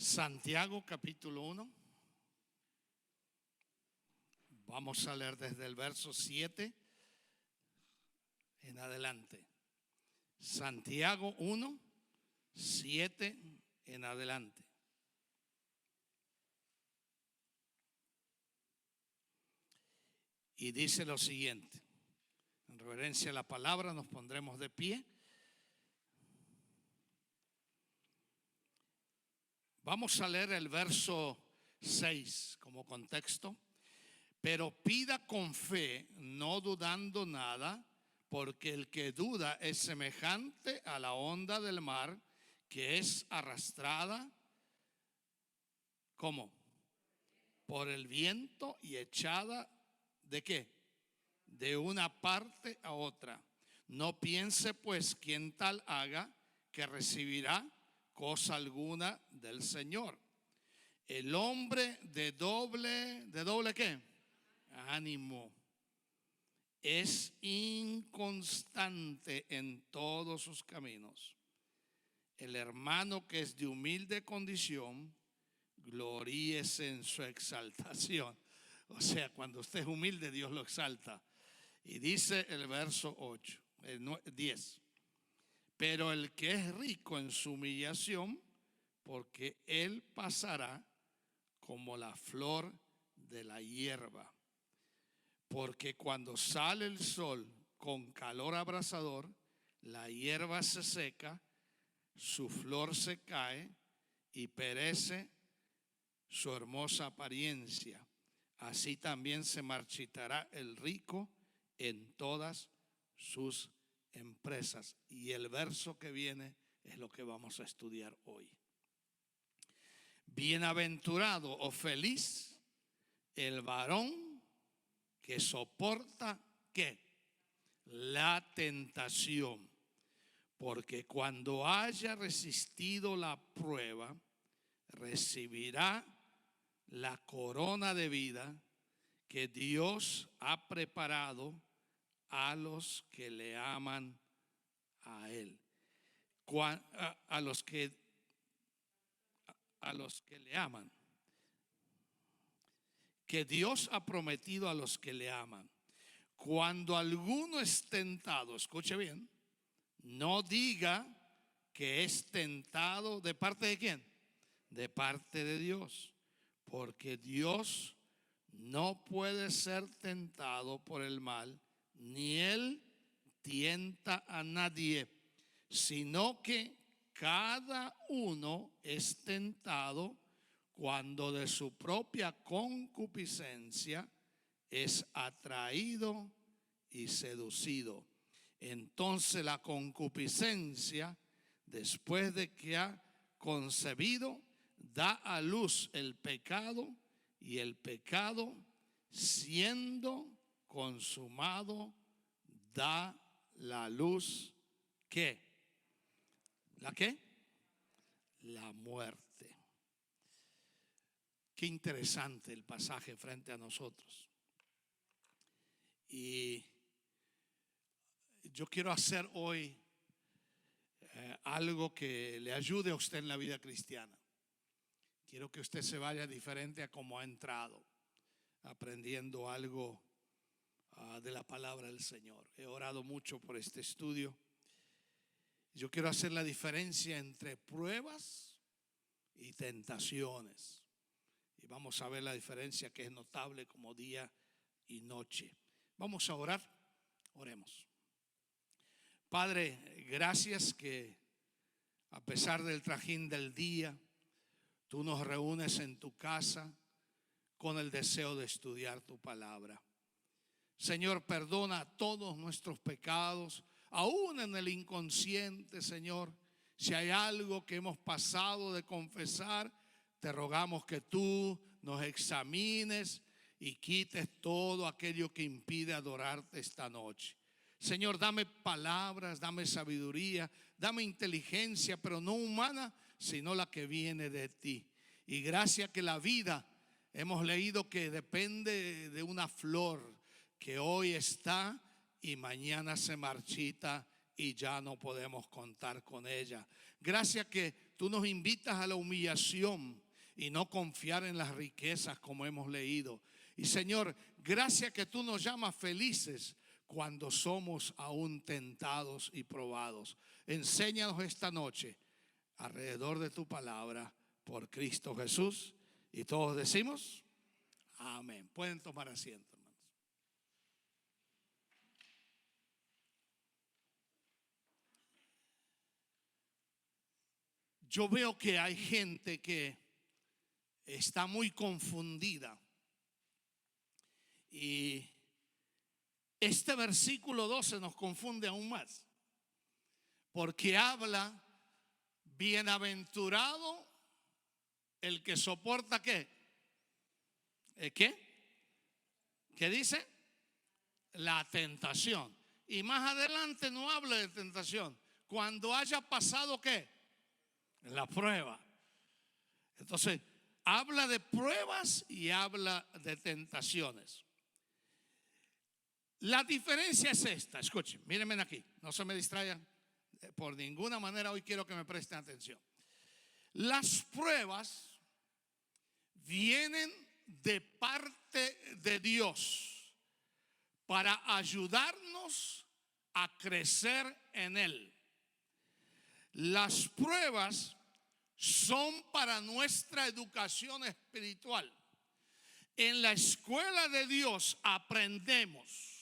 Santiago capítulo 1. Vamos a leer desde el verso 7 en adelante. Santiago 1, 7 en adelante. Y dice lo siguiente. En reverencia a la palabra nos pondremos de pie. Vamos a leer el verso 6 como contexto. Pero pida con fe, no dudando nada, porque el que duda es semejante a la onda del mar, que es arrastrada, ¿cómo? Por el viento y echada, ¿de qué? De una parte a otra. No piense pues quien tal haga que recibirá cosa alguna del Señor. El hombre ¿de doble qué? Ánimo es inconstante en todos sus caminos. El hermano que es de humilde condición, gloríese en su exaltación. O sea, cuando usted es humilde, Dios lo exalta. Y dice el verso 10. Pero el que es rico en su humillación, porque él pasará como la flor de la hierba. Porque cuando sale el sol con calor abrasador, la hierba se seca, su flor se cae y perece su hermosa apariencia. Así también se marchitará el rico en todas sus empresas. Y el verso que viene es lo que vamos a estudiar hoy. Bienaventurado o feliz el varón que soporta ¿qué? La tentación, porque cuando haya resistido la prueba, recibirá la corona de vida que Dios ha preparado a los que le aman a Él. A los que le aman. Que Dios ha prometido a los que le aman. Cuando alguno es tentado, escuche bien, no diga que es tentado ¿de parte de quién? De parte de Dios, porque Dios no puede ser tentado por el mal, ni Él tienta a nadie, sino que cada uno es tentado cuando de su propia concupiscencia es atraído y seducido. Entonces la concupiscencia, después de que ha concebido, da a luz el pecado, y el pecado, siendo consumado, da la luz ¿qué? ¿La qué? La muerte. Qué interesante el pasaje frente a nosotros. Y yo quiero hacer hoy algo que le ayude a usted en la vida cristiana. Quiero que usted se vaya diferente a como ha entrado, aprendiendo algo de la palabra del Señor. He orado mucho por este estudio. Yo quiero hacer la diferencia entre pruebas y tentaciones. Y vamos a ver la diferencia que es notable como día y noche. Vamos a orar. Oremos. Padre, gracias que a pesar del trajín del día, tú nos reúnes en tu casa con el deseo de estudiar tu palabra. Señor, perdona todos nuestros pecados, aún en el inconsciente, Señor. Si hay algo que hemos pasado de confesar, te rogamos que tú nos examines y quites todo aquello que impide adorarte esta noche. Señor, dame palabras, dame sabiduría, dame inteligencia, pero no humana, sino la que viene de ti. Y gracias que la vida, hemos leído que depende de una flor que hoy está y mañana se marchita y ya no podemos contar con ella. Gracias que tú nos invitas a la humillación y no confiar en las riquezas como hemos leído. Y Señor, gracias que tú nos llamas felices cuando somos aún tentados y probados. Enséñanos esta noche alrededor de tu palabra por Cristo Jesús. Y todos decimos amén. Pueden tomar asiento, hermanos. Yo veo que hay gente que está muy confundida. Y este versículo 12 nos confunde aún más. Porque habla, bienaventurado el que soporta ¿qué? ¿Qué? ¿Qué dice? La tentación. Y más adelante no habla de tentación. Cuando haya pasado ¿qué? La prueba. Entonces, habla de pruebas y habla de tentaciones. La diferencia es esta. Escuchen, mírenme aquí. No se me distraigan. Por ninguna manera hoy quiero que me presten atención. Las pruebas vienen de parte de Dios para ayudarnos a crecer en Él. Las pruebas son para nuestra educación espiritual. En la escuela de Dios aprendemos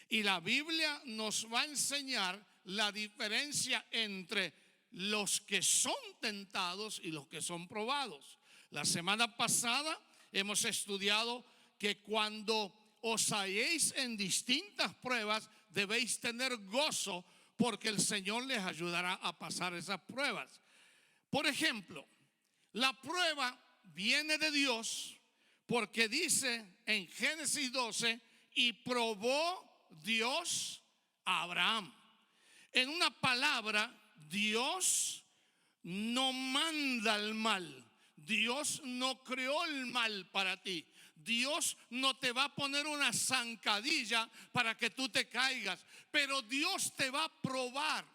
y la Biblia nos va a enseñar la diferencia entre los que son tentados y los que son probados. La semana pasada hemos estudiado que cuando os halléis en distintas pruebas debéis tener gozo porque el Señor les ayudará a pasar esas pruebas. Por ejemplo, la prueba viene de Dios porque dice en Génesis 12, y probó Dios a Abraham. En una palabra, Dios no manda el mal. Dios no creó el mal para ti. Dios no te va a poner una zancadilla para que tú te caigas, pero Dios te va a probar.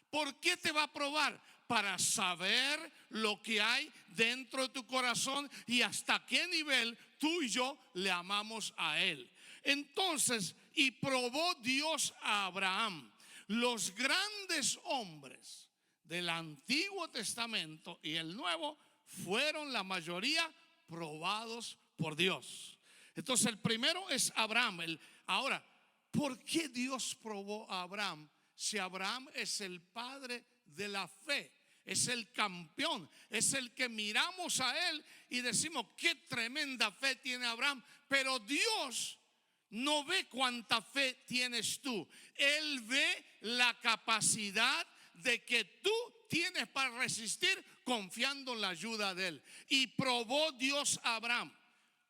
¿Por qué te va a probar? Para saber lo que hay dentro de tu corazón y hasta qué nivel tú y yo le amamos a Él. Entonces, y probó Dios a Abraham. Los grandes hombres del Antiguo Testamento y el Nuevo fueron la mayoría probados por Dios. Entonces el primero es Abraham. Ahora, ¿por qué Dios probó a Abraham? Si Abraham es el padre de la fe, es el campeón, es el que miramos a él y decimos qué tremenda fe tiene Abraham. Pero Dios no ve cuánta fe tienes tú. Él ve la capacidad de que tú tienes para resistir confiando en la ayuda de Él. Y probó Dios a Abraham.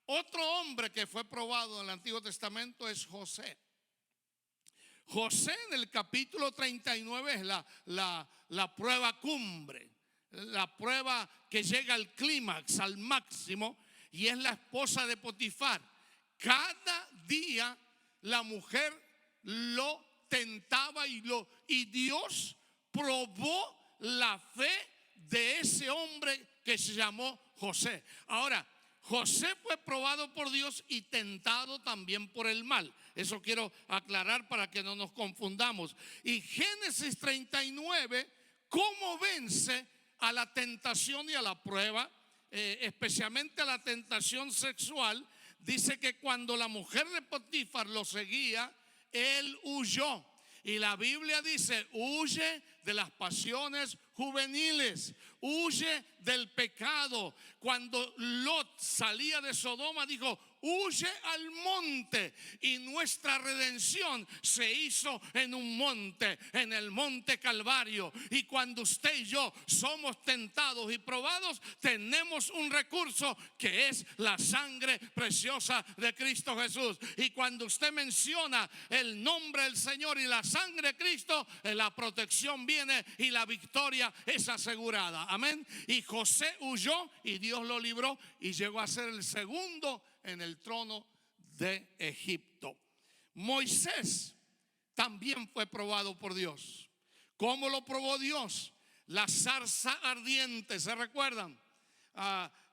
Otro hombre que fue probado en el Antiguo Testamento es José. José en el capítulo 39 es la prueba cumbre, la prueba que llega al clímax, al máximo, y es la esposa de Potifar. Cada día la mujer lo tentaba y Dios probó la fe de ese hombre que se llamó José. Ahora, José fue probado por Dios y tentado también por el mal. Eso quiero aclarar para que no nos confundamos. Y Génesis 39, ¿cómo vence a la tentación y a la prueba? Especialmente a la tentación sexual. Dice que cuando la mujer de Potifar lo seguía, él huyó. Y la Biblia dice, huye de las pasiones juveniles, huye del pecado. Cuando Lot salía de Sodoma, dijo, huye al monte. Y nuestra redención se hizo en un monte, en el monte Calvario. Y cuando usted y yo somos tentados y probados, tenemos un recurso que es la sangre preciosa de Cristo Jesús. Y cuando usted menciona el nombre del Señor y la sangre de Cristo, la protección viene y la victoria es asegurada. Amén. Y José huyó y Dios lo libró y llegó a ser el segundo en el trono de Egipto. Moisés también fue probado por Dios. ¿Cómo lo probó Dios? la zarza ardiente, ¿se recuerdan?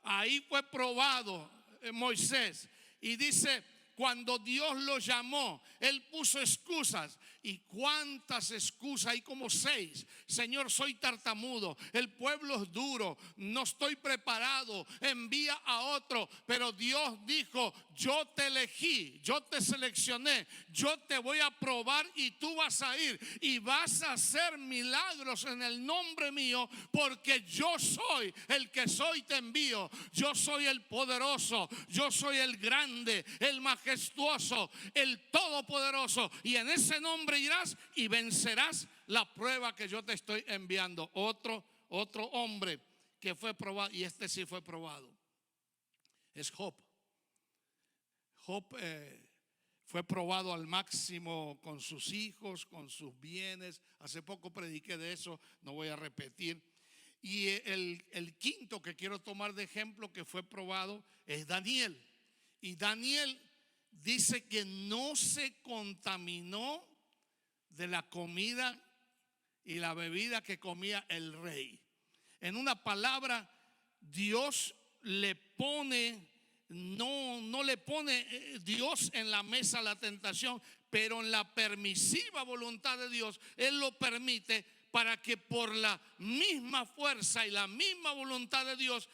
Ahí fue probado Moisés. Y dice, cuando Dios lo llamó, él puso excusas. ¿Y cuántas excusas? Hay como 6. Señor, soy tartamudo, el pueblo es duro, no estoy preparado, envía a otro. Pero Dios dijo, yo te elegí, yo te seleccioné, yo te voy a probar y tú vas a ir y vas a hacer milagros en el nombre mío, porque yo soy el que soy, te envío. Yo soy el poderoso, yo soy el grande, el majestuoso, el todopoderoso, y en ese nombre irás y vencerás la prueba que yo te estoy enviando. Otro hombre que fue probado, y este sí fue probado, es Job. Job fue probado al máximo con sus hijos, con sus bienes. Hace poco prediqué de eso, no voy a repetir. Y el quinto que quiero tomar de ejemplo que fue probado es Daniel. Y Daniel dice que no se contaminó de la comida y la bebida que comía el rey. En una palabra, Dios le pone, no le pone Dios en la mesa la tentación, pero en la permisiva voluntad de Dios, Él lo permite para que por la misma fuerza y la misma voluntad de Dios,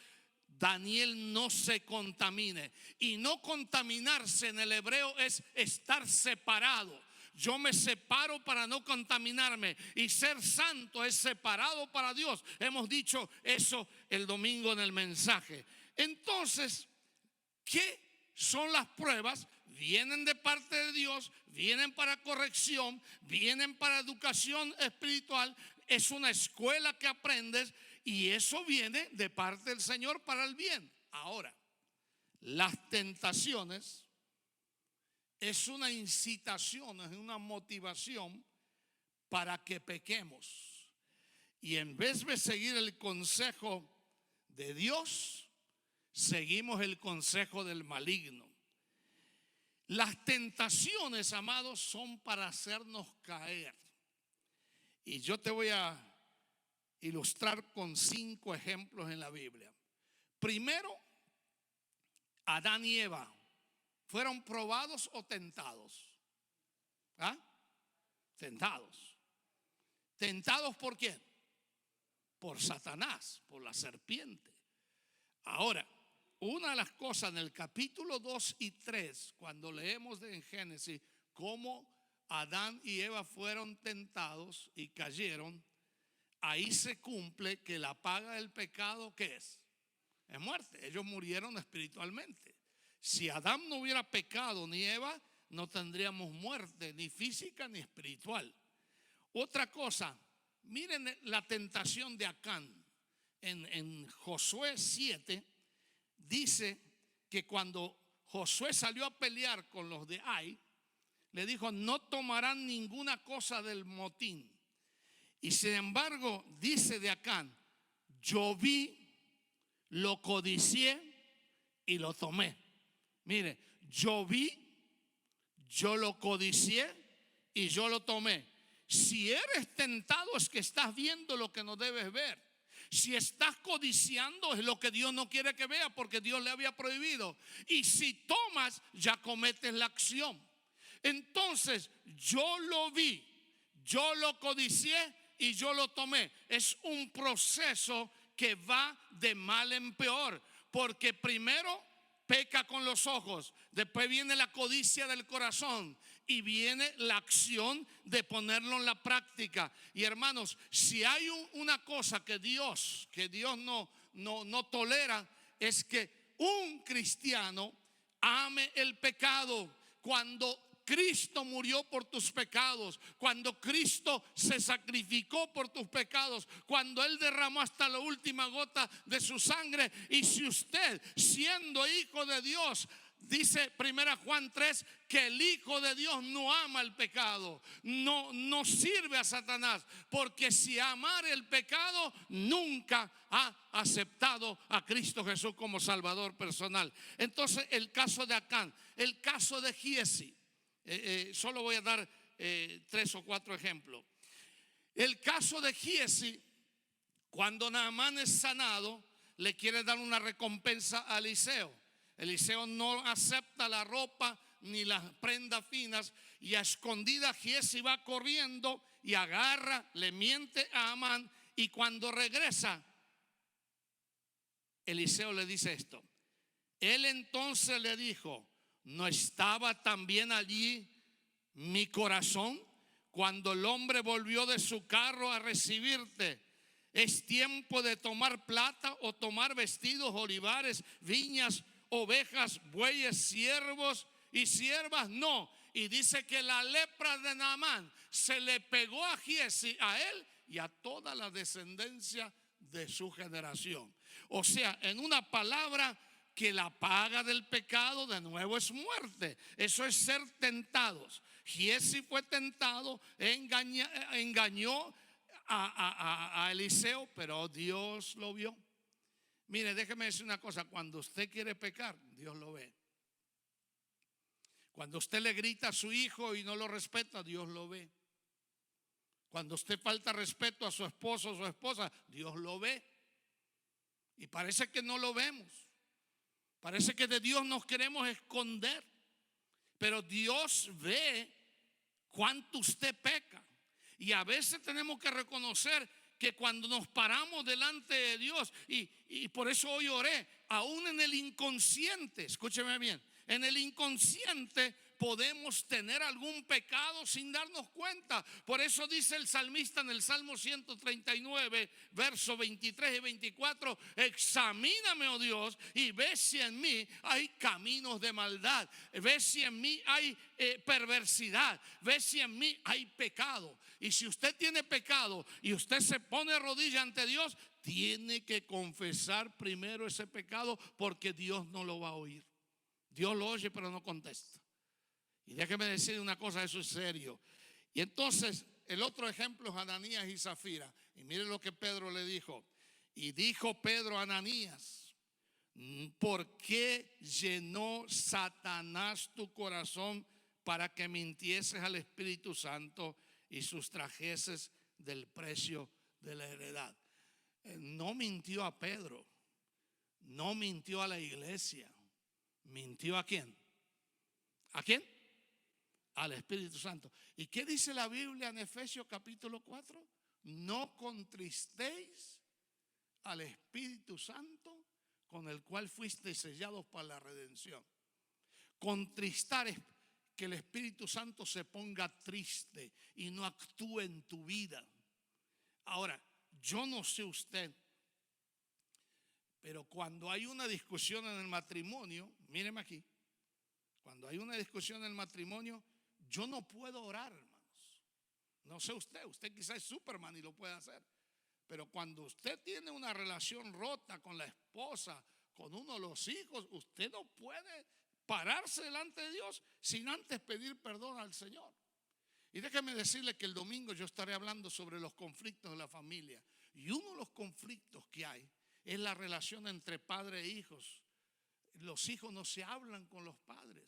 Daniel no se contamine. Y no contaminarse en el hebreo es estar separado. Yo me separo para no contaminarme, y ser santo es separado para Dios. Hemos dicho eso el domingo en el mensaje. Entonces, ¿qué son las pruebas? Vienen de parte de Dios, vienen para corrección, vienen para educación espiritual. Es una escuela que aprendes, y eso viene de parte del Señor para el bien. Ahora, las tentaciones es una incitación, es una motivación para que pequemos. Y en vez de seguir el consejo de Dios, seguimos el consejo del maligno. Las tentaciones, amados, son para hacernos caer. Y yo te voy a ilustrar con 5 ejemplos en la Biblia. Primero, Adán y Eva. ¿Fueron probados o tentados? ¿Ah? Tentados. ¿Tentados por quién? Por Satanás, por la serpiente. Ahora, una de las cosas en el capítulo 2 y 3, cuando leemos en Génesis cómo Adán y Eva fueron tentados y cayeron, ahí se cumple que la paga del pecado, ¿qué es? Es muerte. Ellos murieron espiritualmente. Si Adán no hubiera pecado, ni Eva, no tendríamos muerte, ni física ni espiritual. Otra cosa, miren la tentación de Acán. En Josué 7 dice que cuando Josué salió a pelear con los de Ai, le dijo, no tomarán ninguna cosa del motín. Y sin embargo, dice de Acán, yo vi, lo codicié y lo tomé. Mire, yo vi, yo lo codicié y yo lo tomé. Si eres tentado es que estás viendo lo que no debes ver. Si estás codiciando es lo que Dios no quiere que vea, porque Dios le había prohibido. Y si tomas, ya cometes la acción. Entonces, yo lo vi, yo lo codicié y yo lo tomé. Es un proceso que va de mal en peor, porque primero peca con los ojos, después viene la codicia del corazón y viene la acción de ponerlo en la práctica. Y hermanos, si hay una cosa que Dios no tolera, es que un cristiano ame el pecado. Cuando Cristo murió por tus pecados, cuando Cristo se sacrificó por tus pecados, cuando Él derramó hasta la última gota de su sangre. Y si usted, siendo hijo de Dios, dice 1 Juan 3 que el Hijo de Dios no ama el pecado, no sirve a Satanás, porque si amara el pecado nunca ha aceptado a Cristo Jesús como Salvador personal. Entonces, el caso de Acán, el caso de Giesi, solo voy a dar 3 o 4 ejemplos. El caso de Giesi Cuando Naamán es sanado, le quiere dar una recompensa a Eliseo. Eliseo no acepta la ropa ni las prendas finas, y a escondida Giezi va corriendo y agarra, le miente a Amán, y cuando regresa, Eliseo le dice esto. Él entonces le dijo: ¿no estaba también allí mi corazón cuando el hombre volvió de su carro a recibirte? ¿Es tiempo de tomar plata o tomar vestidos, olivares, viñas, ovejas, bueyes, siervos y siervas? No. Y dice que la lepra de Naamán se le pegó a Giezi, a él y a toda la descendencia de su generación. O sea, en una palabra, que la paga del pecado de nuevo es muerte. Eso es ser tentados. Giezi fue tentado, engañó a Eliseo, pero Dios lo vio. Mire, déjeme decir una cosa: cuando usted quiere pecar, Dios lo ve. Cuando usted le grita a su hijo y no lo respeta, Dios lo ve. Cuando usted falta respeto a su esposo o su esposa, Dios lo ve. Y parece que no lo vemos. Parece que de Dios nos queremos esconder. Pero Dios ve cuánto usted peca. Y a veces tenemos que reconocer que cuando nos paramos delante de Dios, y por eso hoy oré, aún en el inconsciente, escúcheme bien, en el inconsciente podemos tener algún pecado sin darnos cuenta. Por eso dice el salmista en el Salmo 139, versos 23 y 24: examíname, oh Dios, y ve si en mí hay caminos de maldad, ve si en mí hay perversidad, ve si en mí hay pecado. Y si usted tiene pecado y usted se pone de rodillas ante Dios, tiene que confesar primero ese pecado, porque Dios no lo va a oír. Dios lo oye pero no contesta. Y déjeme decir una cosa, eso es serio. Y entonces el otro ejemplo es Ananías y Zafira. Y mire lo que Pedro le dijo. Y dijo Pedro a Ananías: ¿por qué llenó Satanás tu corazón para que mintieses al Espíritu Santo y sustrajeses del precio de la heredad? No mintió a Pedro, no mintió a la iglesia. ¿Mintió a quién? ¿A quién? Al Espíritu Santo. ¿Y qué dice la Biblia en Efesios capítulo 4? No contristéis al Espíritu Santo, con el cual fuisteis sellados para la redención. Contristar es que el Espíritu Santo se ponga triste y no actúe en tu vida. Ahora, yo no sé usted, pero cuando hay una discusión en el matrimonio, míreme aquí, cuando hay una discusión en el matrimonio, yo no puedo orar, hermanos. No sé usted quizás es Superman y lo puede hacer. Pero cuando usted tiene una relación rota con la esposa, con uno de los hijos, usted no puede pararse delante de Dios sin antes pedir perdón al Señor. Y déjeme decirle que el domingo yo estaré hablando sobre los conflictos de la familia. Y uno de los conflictos que hay es la relación entre padre e hijos. Los hijos no se hablan con los padres.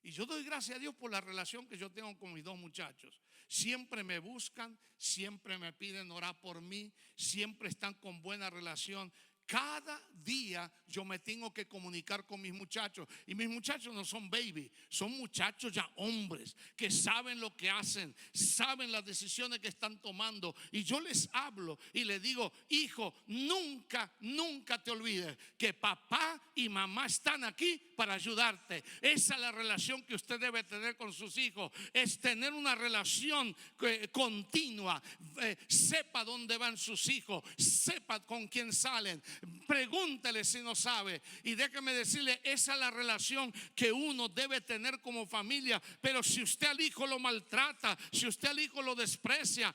Y yo doy gracias a Dios por la relación que yo tengo con mis dos muchachos. Siempre me buscan, siempre me piden orar por mí, siempre están con buena relación. Cada día yo me tengo que comunicar con mis muchachos. Y mis muchachos no son baby, son muchachos ya hombres que saben lo que hacen, saben las decisiones que están tomando. Y yo les hablo y les digo: hijo, nunca te olvides que papá y mamá están aquí para ayudarte. Esa es la relación que usted debe tener con sus hijos. Es tener una relación continua. Sepa dónde van sus hijos, sepa con quién salen. Pregúntele si no sabe. Y déjeme decirle, esa es la relación que uno debe tener como familia. Pero si usted al hijo lo maltrata, si usted al hijo lo desprecia,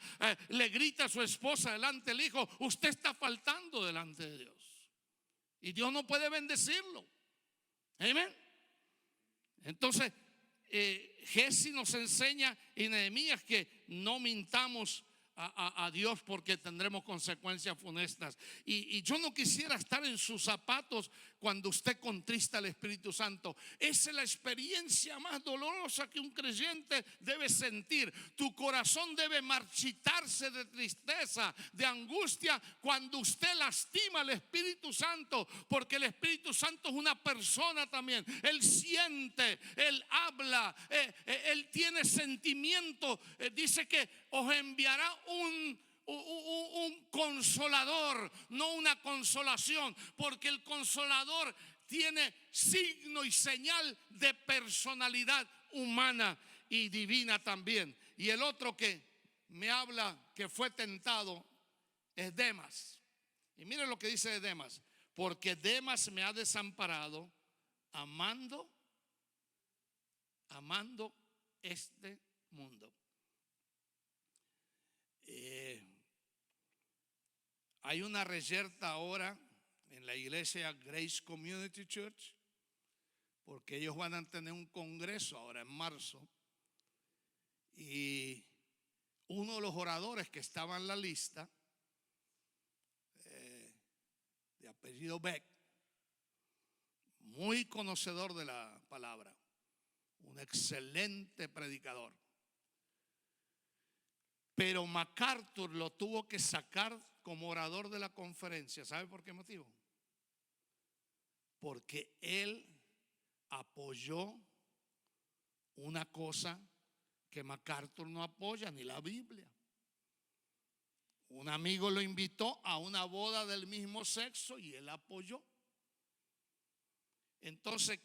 le grita a su esposa delante del hijo, usted está faltando delante de Dios. Y Dios no puede bendecirlo. Amén. Entonces Giezi nos enseña, y Nehemías, que no mintamos a Dios porque tendremos consecuencias funestas. Y yo no quisiera estar en sus zapatos cuando usted contrista al Espíritu Santo. Esa es la experiencia más dolorosa que un creyente debe sentir. Tu corazón debe marchitarse de tristeza, de angustia, cuando usted lastima al Espíritu Santo, porque el Espíritu Santo es una persona también. Él siente, Él habla, Él tiene sentimiento. Dice que os enviará un consolador, no una consolación, porque el consolador tiene signo y señal de personalidad humana y divina también. Y el otro que me habla que fue tentado es Demas. Y mire lo que dice de Demas: porque Demas me ha desamparado amando este mundo. Hay una reyerta ahora en la iglesia Grace Community Church, porque ellos van a tener un congreso ahora en marzo, y uno de los oradores que estaba en la lista, de apellido Beck, muy conocedor de la palabra, un excelente predicador, pero MacArthur lo tuvo que sacar como orador de la conferencia. ¿Sabe por qué motivo? Porque él apoyó una cosa que MacArthur no apoya, ni la Biblia. Un amigo lo invitó a una boda del mismo sexo y él apoyó. Entonces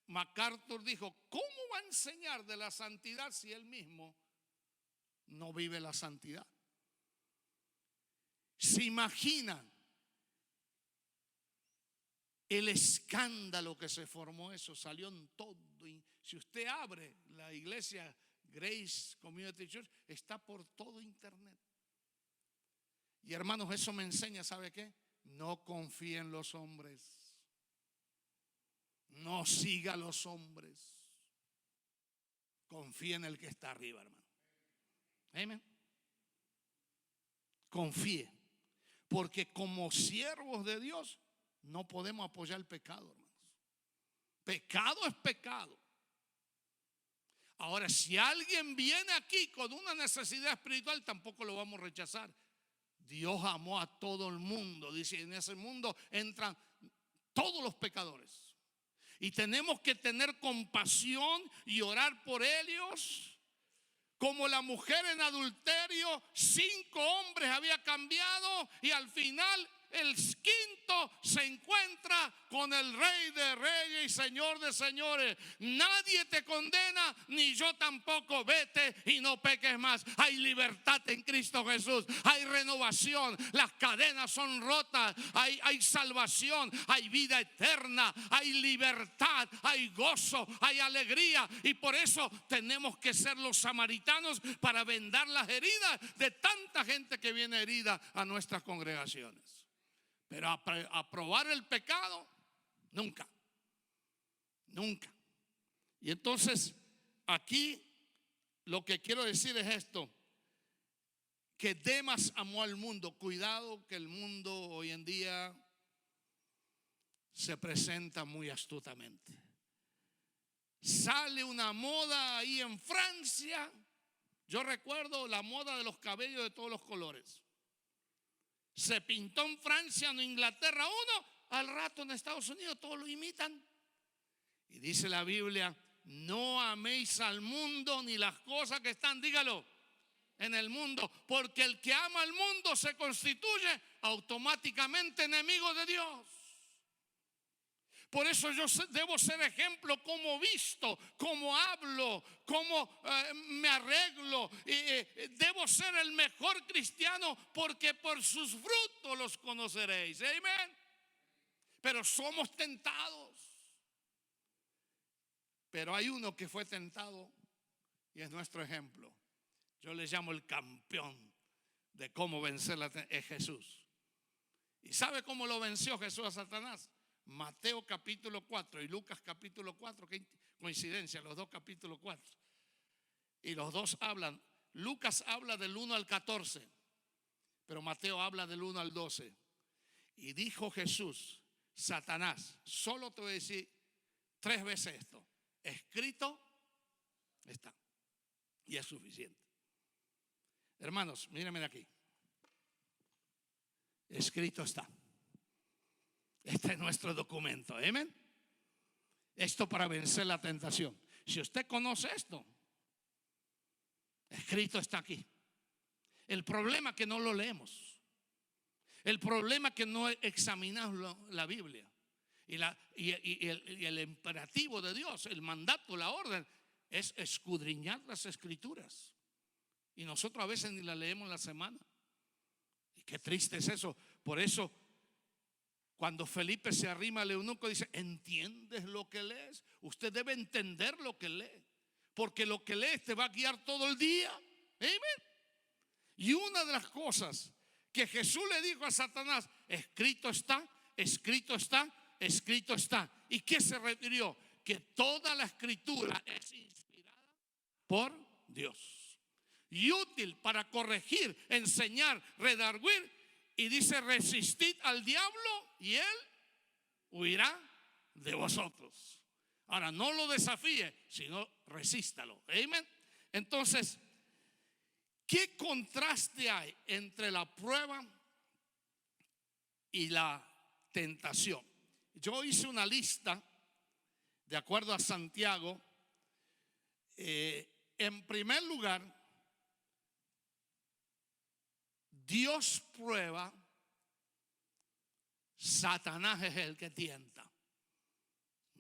MacArthur dijo: ¿cómo va a enseñar de la santidad si él mismo no vive la santidad? ¿Se imaginan el escándalo que se formó? Eso salió en todo. Y si usted abre la iglesia Grace Community Church, está por todo internet. Y hermanos, eso me enseña, ¿sabe qué? No confíe en los hombres. No siga a los hombres. Confíe en el que está arriba, hermano. Amén. Confíe. Porque como siervos de Dios no podemos apoyar el pecado, hermanos. Pecado es pecado. Ahora, si alguien viene aquí con una necesidad espiritual, tampoco lo vamos a rechazar. Dios amó a todo el mundo. Dice, en ese mundo entran todos los pecadores. Y tenemos que tener compasión y orar por ellos. Como la mujer en adulterio, 5 hombres había cambiado y al final el quinto se encuentra con el Rey de Reyes y Señor de Señores. Nadie te condena, ni yo tampoco. Vete y no peques más. Hay libertad en Cristo Jesús. Hay renovación. Las cadenas son rotas. Hay salvación. Hay vida eterna. Hay libertad. Hay gozo. Hay alegría. Y por eso tenemos que ser los samaritanos para vendar las heridas de tanta gente que viene herida a nuestras congregaciones. Pero aprobar el pecado, nunca. Nunca. Y entonces, aquí lo que quiero decir es esto: que Demas amó al mundo. Cuidado, que el mundo hoy en día se presenta muy astutamente. Sale una moda ahí en Francia. Yo recuerdo la moda de los cabellos de todos los colores. Se pintó en Francia, en Inglaterra uno, al rato en Estados Unidos todos lo imitan. Y dice la Biblia: no améis al mundo ni las cosas que están, dígalo, en el mundo, porque el que ama al mundo se constituye automáticamente enemigo de Dios. Por eso yo debo ser ejemplo, como visto, como hablo, como me arreglo. Debo ser el mejor cristiano, porque por sus frutos los conoceréis. Amén. Pero somos tentados. Pero hay uno que fue tentado y es nuestro ejemplo. Yo le llamo el campeón de cómo vencer es Jesús. ¿Y sabe cómo lo venció Jesús a Satanás? Mateo capítulo 4 y Lucas capítulo 4, qué coincidencia, los dos capítulos 4. Y los dos hablan Lucas habla del 1 al 14, pero Mateo habla del 1 al 12. Y dijo Jesús, Satanás, solo te voy a decir 3 veces esto: escrito está. Y es suficiente. Hermanos, mírenme de aquí. Escrito está. Este es nuestro documento. Amén. Esto para vencer la tentación. Si usted conoce esto, escrito está aquí. El problema es que no lo leemos. El problema es que no examinamos la Biblia. Y el imperativo de Dios, el mandato, la orden, es escudriñar las escrituras. Y nosotros a veces ni la leemos en la semana. Y qué triste es eso. Por eso, cuando Felipe se arrima al eunuco, dice: ¿entiendes lo que lees? Usted debe entender lo que lee, porque lo que lees te va a guiar todo el día. Amén. Y una de las cosas que Jesús le dijo a Satanás: escrito está, escrito está, escrito está. ¿Y qué se refirió? Que toda la escritura es inspirada por Dios y útil para corregir, enseñar, redarguir. Y dice: resistid al diablo y él huirá de vosotros. Ahora, no lo desafíe, sino resístalo. Amén. Entonces, ¿qué contraste hay entre la prueba y la tentación? Yo hice una lista de acuerdo a Santiago. En primer lugar, Dios prueba, Satanás es el que tienta.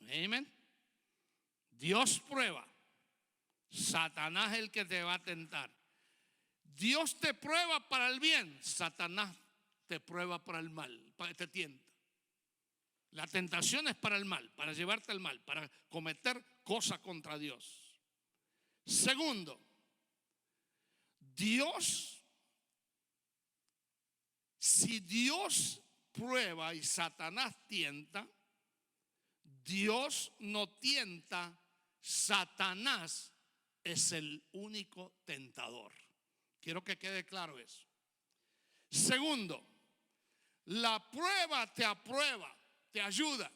Amén. Dios prueba, Satanás es el que te va a tentar. Dios te prueba para el bien, Satanás te prueba para el mal, te tienta. La tentación es para el mal, para llevarte al mal, para cometer cosas contra Dios. Segundo, si Dios prueba y Satanás tienta, Dios no tienta, Satanás es el único tentador. Quiero que quede claro eso. Segundo, la prueba te aprueba, te ayuda.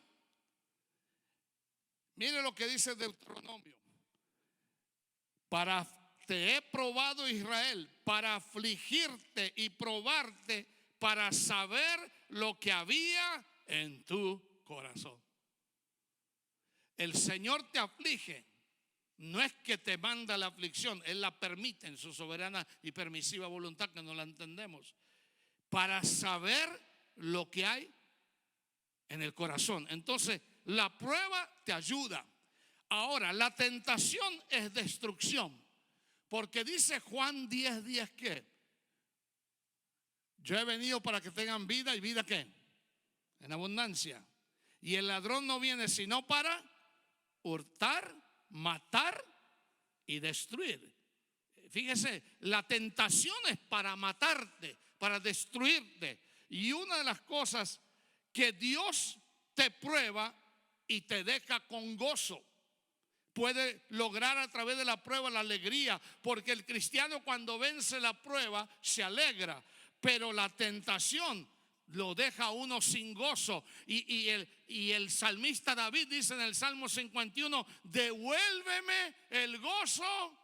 Mire lo que dice Deuteronomio: te he probado, Israel, para afligirte y probarte, para saber lo que había en tu corazón. El Señor te aflige. No es que te manda la aflicción, Él la permite en su soberana y permisiva voluntad, que no la entendemos, para saber lo que hay en el corazón. Entonces, la prueba te ayuda. Ahora, la tentación es destrucción, porque dice Juan 10:10 que yo he venido para que tengan vida, y vida ¿qué? En abundancia. Y el ladrón no viene sino para hurtar, matar y destruir. Fíjese, la tentación es para matarte, para destruirte. Y una de las cosas que Dios te prueba y te deja con gozo, puede lograr a través de la prueba la alegría, porque el cristiano cuando vence la prueba se alegra, pero la tentación lo deja a uno sin gozo. Y el salmista David dice en el Salmo 51: devuélveme el gozo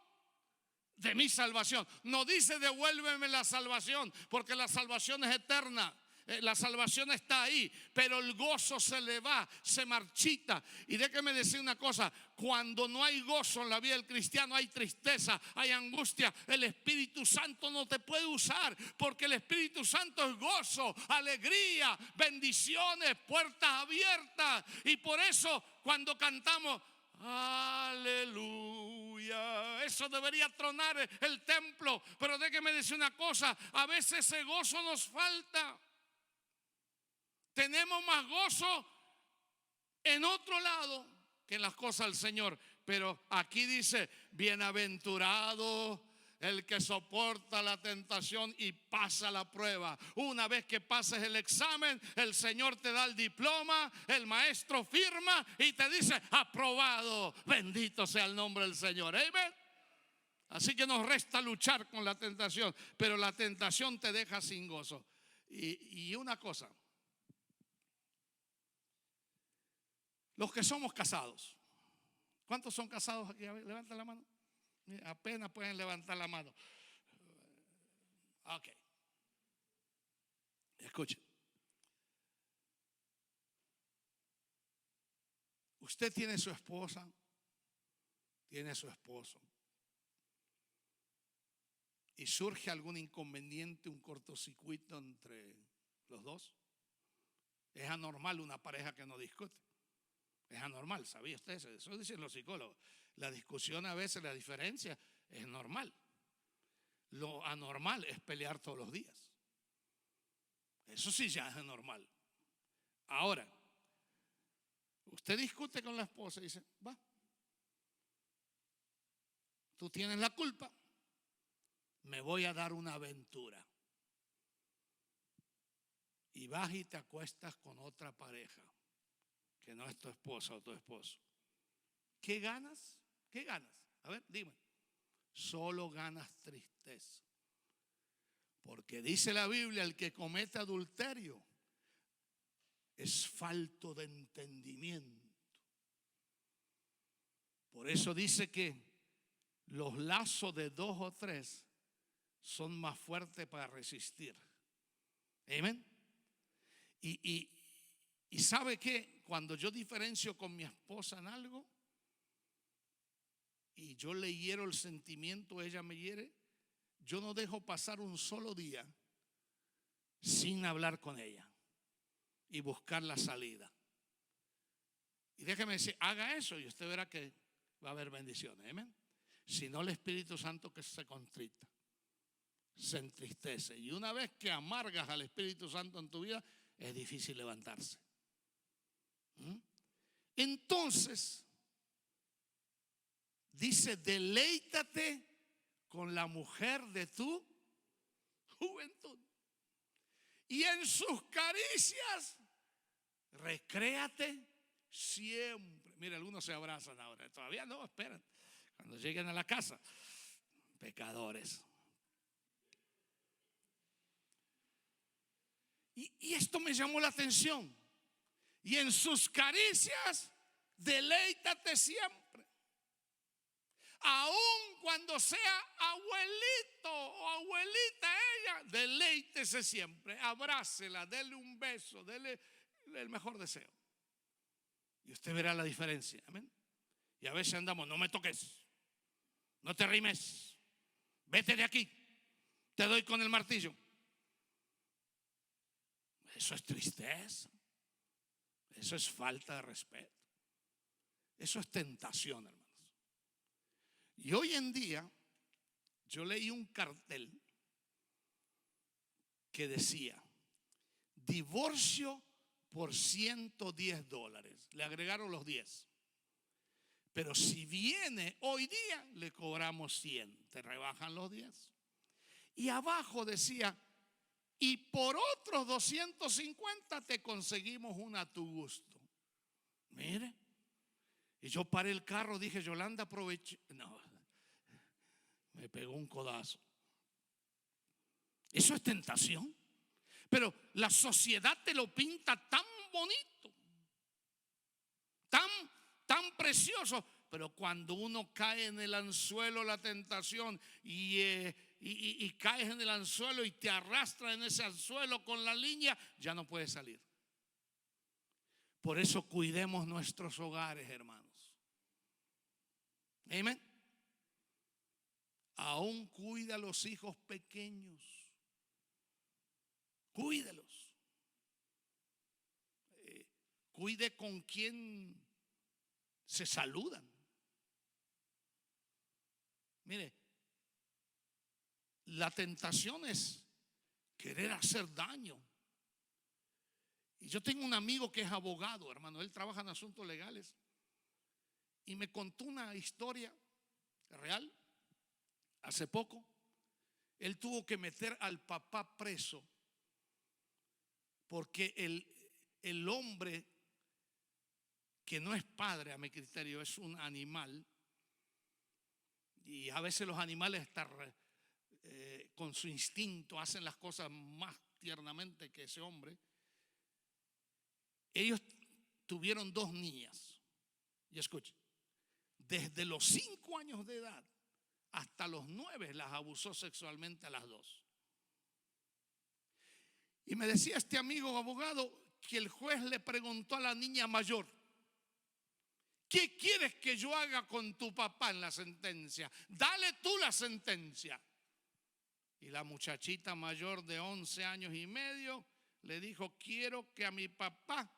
de mi salvación. No dice devuélveme la salvación, porque la salvación es eterna. La salvación está ahí, pero el gozo se le va, se marchita. Y déjeme decir una cosa: cuando no hay gozo en la vida del cristiano, hay tristeza, hay angustia. El Espíritu Santo no te puede usar, porque el Espíritu Santo es gozo, alegría, bendiciones, puertas abiertas. Y por eso cuando cantamos aleluya, eso debería tronar el templo. Pero déjeme decir una cosa: a veces ese gozo nos falta. Tenemos más gozo en otro lado que en las cosas del Señor. Pero aquí dice: bienaventurado el que soporta la tentación y pasa la prueba. Una vez que pases el examen, el Señor te da el diploma, el maestro firma y te dice: aprobado. Bendito sea el nombre del Señor. Amén. Así que nos resta luchar con la tentación, pero la tentación te deja sin gozo. Y una cosa, los que somos casados, ¿cuántos son casados aquí? A ver, levanten la mano. Mira, apenas pueden levantar la mano. Ok. Escuchen. Usted tiene su esposa, tiene su esposo, y surge algún inconveniente, un cortocircuito entre los dos. Es anormal una pareja que no discute. Es anormal, ¿sabía usted eso? Eso dicen los psicólogos. La discusión a veces, la diferencia es normal. Lo anormal es pelear todos los días. Eso sí ya es anormal. Ahora, usted discute con la esposa y dice, va, tú tienes la culpa, me voy a dar una aventura. Y vas y te acuestas con otra pareja que no es tu esposa o tu esposo. ¿Qué ganas? ¿Qué ganas? A ver, dime. Solo ganas tristeza. Porque dice la Biblia, el que comete adulterio es falto de entendimiento. Por eso dice que los lazos de 2 o 3 son más fuertes para resistir. Amén. Y ¿sabe qué? Cuando yo diferencio con mi esposa en algo y yo le hiero el sentimiento, ella me hiere, yo no dejo pasar un solo día sin hablar con ella y buscar la salida. Y déjeme decir, haga eso y usted verá que va a haber bendiciones. Amén. Si no, el Espíritu Santo que se contrita, se entristece. Y una vez que amargas al Espíritu Santo en tu vida, es difícil levantarse. Entonces, dice, deleítate con la mujer de tu juventud. Y en sus caricias, recréate siempre. Mira, algunos se abrazan ahora. Todavía no, esperan. Cuando lleguen a la casa, pecadores. Y esto me llamó la atención. Y en sus caricias, deleítate siempre. Aun cuando sea abuelito o abuelita ella, deleítese siempre. Abrácela, dele un beso, dele el mejor deseo. Y usted verá la diferencia. Amén. Y a veces andamos, no me toques, no te rimes, vete de aquí, te doy con el martillo. Eso es tristeza. Eso es falta de respeto. Eso es tentación, hermanos. Y hoy en día yo leí un cartel que decía divorcio por $110. Le agregaron los 10. Pero si viene hoy día, le cobramos 100. Te rebajan los 10. Y abajo decía, y por otros 250 te conseguimos una a tu gusto. Mire. Y yo paré el carro, dije, Yolanda, aproveché. No, me pegó un codazo. Eso es tentación. Pero la sociedad te lo pinta tan bonito, tan precioso. Pero cuando uno cae en el anzuelo, la tentación, y caes en el anzuelo y te arrastra en ese anzuelo con la línea, ya no puedes salir. Por eso cuidemos nuestros hogares, hermanos. Amén. Aún cuida a los hijos pequeños. Cuídelos. Cuide con quien se saludan. Mire, la tentación es querer hacer daño. Y yo tengo un amigo que es abogado, hermano. Él trabaja en asuntos legales. Y me contó una historia real. Hace poco, él tuvo que meter al papá preso porque el hombre, que no es padre a mi criterio, es un animal, y a veces los animales con su instinto hacen las cosas más tiernamente que ese hombre. Ellos tuvieron 2 niñas. Y escuchen, desde los 5 años de edad hasta los 9 las abusó sexualmente a las 2. Y me decía este amigo abogado que el juez le preguntó a la niña mayor: ¿qué quieres que yo haga con tu papá en la sentencia? Dale tú la sentencia. Y la muchachita mayor de 11 años y medio le dijo: quiero que a mi papá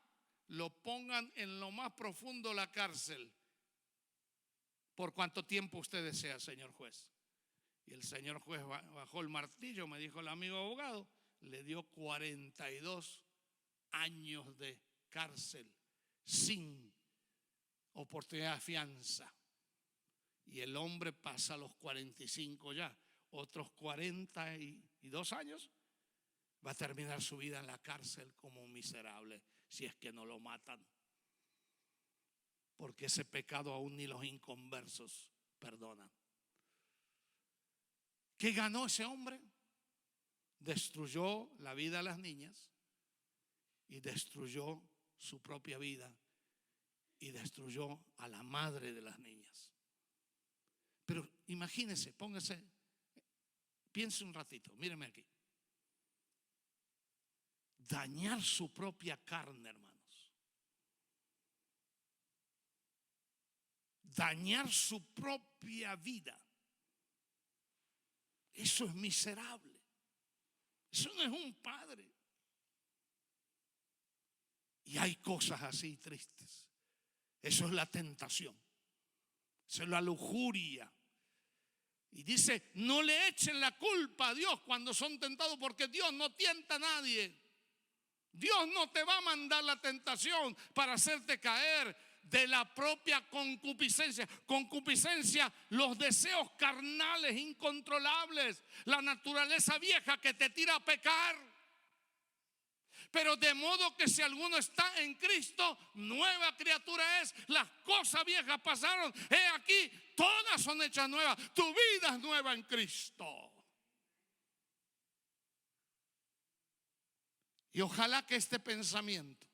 lo pongan en lo más profundo de la cárcel. ¿Por cuánto tiempo usted desea, señor juez? Y el señor juez bajó el martillo, me dijo el amigo abogado, le dio 42 años de cárcel sin oportunidad de fianza. Y el hombre pasa los 45 ya, otros 42 años, va a terminar su vida en la cárcel como un miserable, si es que no lo matan. Porque ese pecado aún ni los inconversos perdonan. ¿Qué ganó ese hombre? Destruyó la vida de las niñas y destruyó su propia vida y destruyó a la madre de las niñas. Pero imagínese, póngase, piense un ratito, míreme aquí. Dañar su propia carne, hermanos. Dañar su propia vida. Eso es miserable. Eso no es un padre. Y hay cosas así tristes. Eso es la tentación. Eso es la lujuria. Y dice: no le echen la culpa a Dios cuando son tentados, porque Dios no tienta a nadie. Dios no te va a mandar la tentación para hacerte caer de la propia concupiscencia. Concupiscencia, los deseos carnales incontrolables, la naturaleza vieja que te tira a pecar. Pero de modo que si alguno está en Cristo, nueva criatura es. Las cosas viejas pasaron, he aquí, todas son hechas nuevas. Tu vida es nueva en Cristo. Y ojalá que este pensamiento: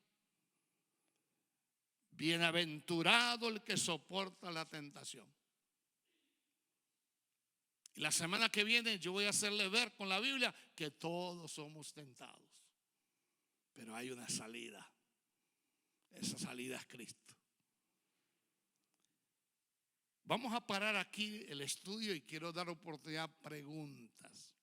bienaventurado el que soporta la tentación. Y la semana que viene yo voy a hacerle ver con la Biblia que todos somos tentados. Pero hay una salida. Esa salida es Cristo. Vamos a parar aquí el estudio y quiero dar oportunidad a preguntas.